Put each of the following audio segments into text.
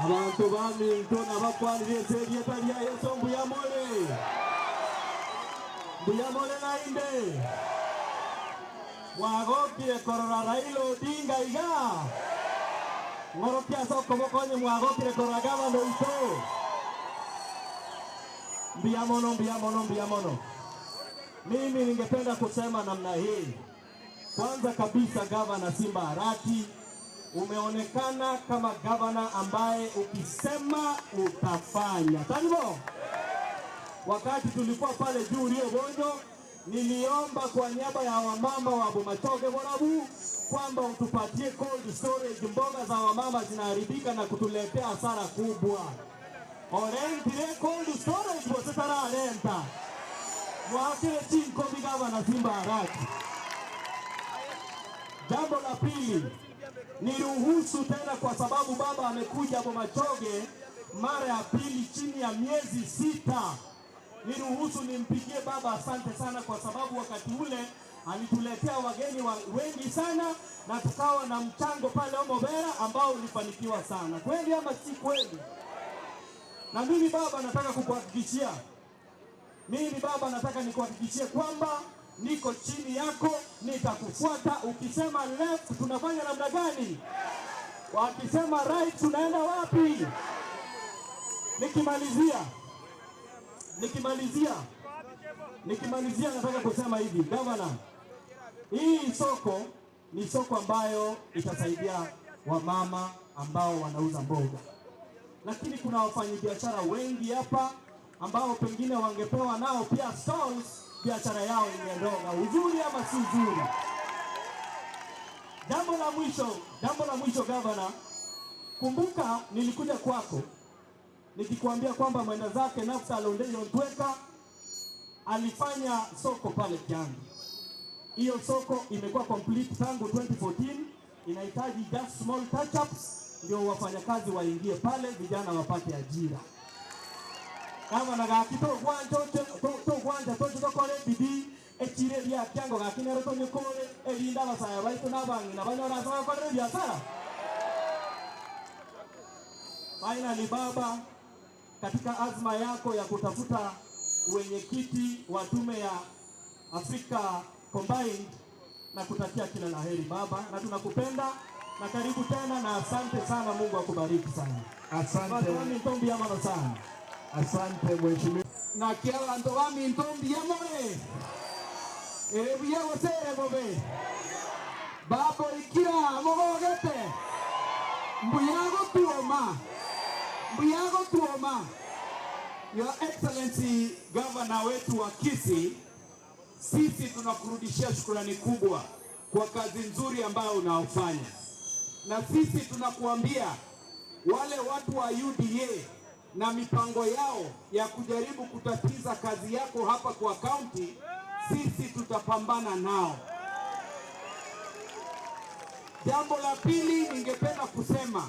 Abantu baminto nabakwanire ebyeta bya Yesu mbuyamole. Mbuyamole nainde. Mwagokire korora Raila Odinga iga. Ngorokia soko bokonye mwagokire korora gavana ito. Mbiamono. Mimi ningependa kusema namna hii. Kwanza kabisa gavana Simba Arati, umeonekana kama gavana ambaye ukisema utafanya. Tanibo, wakati tulikuwa pale juu Rio Bonjo, niliomba kwa niaba ya wamama wa Bomachoge Borabu kwamba utupatie cold storage. Mboga za wamama zinaharibika na kutuletea hasara kubwa. Orentire cold storage bositara renta. Mwakire chinko gavana Simba Arati. Jambo la pili, niruhusu tena kwa sababu baba amekuja Bomachoge mara ya pili chini ya miezi 6. Niruhusu nimpigie baba asante sana kwa sababu wakati ule alituletea wageni wengi sana na tukawa na mchango pale Omobera ambao ulifanikiwa sana. Kweli ama si kweli? Na mimi baba nataka kukuhakikishia. Nikuhakikishie kwamba niko chini yako, nitakufuata. Ukisema left tunafanya namna gani? Wakisema right tunaenda wapi? Nikimalizia nataka kusema hivi, gavana, hii soko ni soko ambayo itasaidia wamama ambao wanauza mboga. Lakini kuna wafanyabiashara wengi hapa ambao pengine wangepewa nao pia stalls, biashara yao ingeondoka. Uzuri ama si uzuri? Jambo la mwisho gavana, kumbuka nilikuja kwako nikikwambia kwamba mwenda zake Nafsa Londeyo Ntweka alifanya soko pale Kiambu. Hiyo soko imekuwa complete tangu 2014, inahitaji just small touch ups ndio wafanyakazi waingie pale, vijana wapate ajira. Kama na gakito gwanja tokole bidii echire bya kyango gakinero tonyokole elinda basaya baito nabangi na banyora sawa kwa biashara. Finally baba, katika azma yako ya kutafuta uwenyekiti wa tume ya Afrika Combined, na kutakia kila laheri baba, na tunakupenda na karibu tena na asante sana. Mungu akubariki sana. Asante. Wami ntombi ya mano sana. Asante mheshimiwa. Na kiala ndo wami ntombi ya more. Ebuya wasere bobe. Babo ikira mogogete. Mbuyago tuoma. Your Excellency Governor wetu wa Kisii, sisi tunakurudishia shukrani kubwa kwa kazi nzuri ambayo unaofanya. Na sisi tunakuambia wale watu wa UDA na mipango yao ya kujaribu kutatiza kazi yako hapa kwa kaunti, sisi tutapambana nao. Jambo la pili ningependa kusema,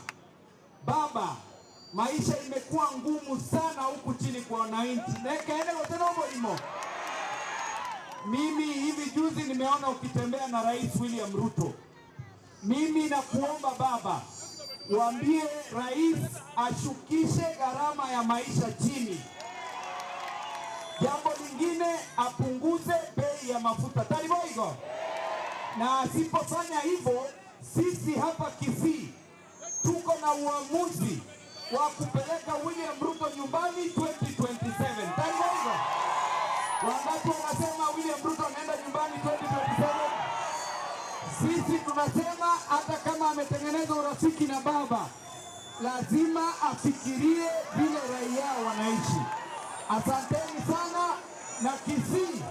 baba, maisha imekuwa ngumu sana huku chini kwa wananchi. Mimi hivi juzi nimeona ukitembea na Rais William Ruto. Mimi nakuomba baba, waambie rais ashukishe gharama ya maisha chini. Jambo lingine, apunguze bei ya mafuta. Taliboigo. Na asipofanya hivyo, sisi hapa Kisii tuko na uamuzi wa kupeleka William Ruto nyumbani 2027. Taliboigo. Wangapi wanasema William Ruto anaenda nyumbani 2027? Sisi tunasema hata kama ametengeneza urafiki na baba, lazima afikirie vile raia wanaishi. Asanteni sana. Na Kisii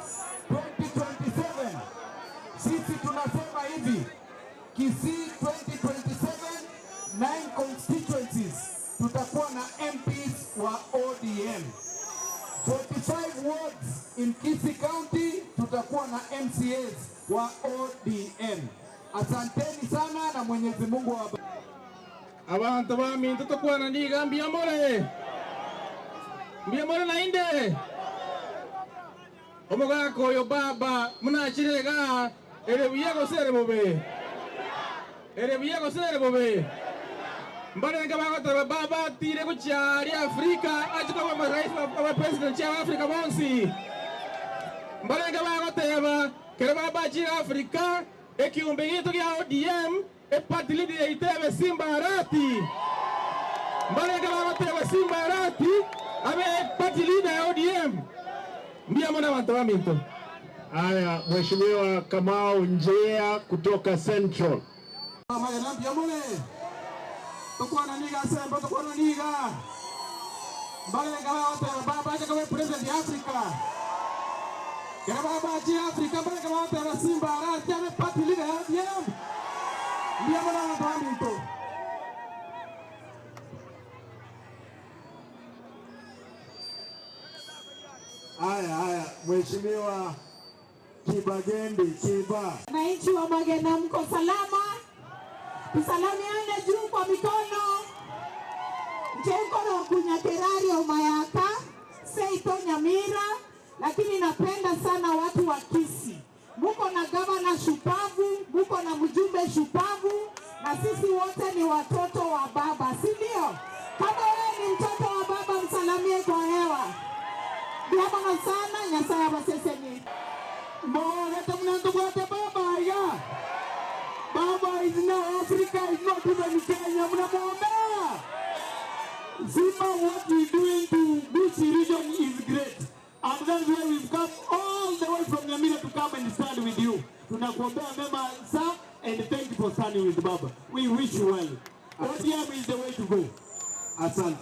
2027, sisi tunasema hivi, Kisii 2027, 9 constituencies tutakuwa na MPs wa ODM. 45 wards in Kisii County tutakuwa na MCAs wa ODM. Asanteni sana na Mwenyezi Mungu awabariki. Abantu bami tutakuwa na ndiga mbiyamole nainde omugako yo baba munachirega erebuye gosere bobe mbale nga bagote baba tire kuchari Afrika achiko ba rais wa president ya Afrika bonsi mbale nga bagote ba kere baba chi Afrika ekiumbe gitu kya ODM party leader itebe Simba Arati mbale nga bagote ba Simba Arati abe party leader ya ODM mbia mwana watawaminto. Haya, Mheshimiwa Kamau Njea kutoka Central. Magana mpiamone. Tukwana niga sembo, tukwana niga. Mbale nga wote baba acha kama president ya Afrika. Kera baba acha Afrika mbale nga wote na Simba Arati ya party leader ya ODM. Mbia mwana watawaminto. Haya, Mheshimiwa Kibagendi Kiba. Wananchi wa Magena mko salama? Tusalamiane juu kwa mikono. Mcheko kunya terari o mayaka, seito Nyamira, lakini napenda sana watu wa Kisii. Muko na gavana shupavu, muko na mjumbe shupavu, na sisi wote ni watoto wa baba, si ndio? Kama wewe ni mtoto wa baba, msalamie kwa hewa. Biamana sana, Nyasaye abasesenye. Mbona mnaanza kuata baba ya? Baba is now Africa, is not even Kenya. Mnamuombea. Simba, what we doing to this region is great. And that's why we've come all the way from Nyamira to come and stand with you. Tunakuombea mema sir, and thank you for standing with Baba. We wish you well. ODM is the way to go. Asante.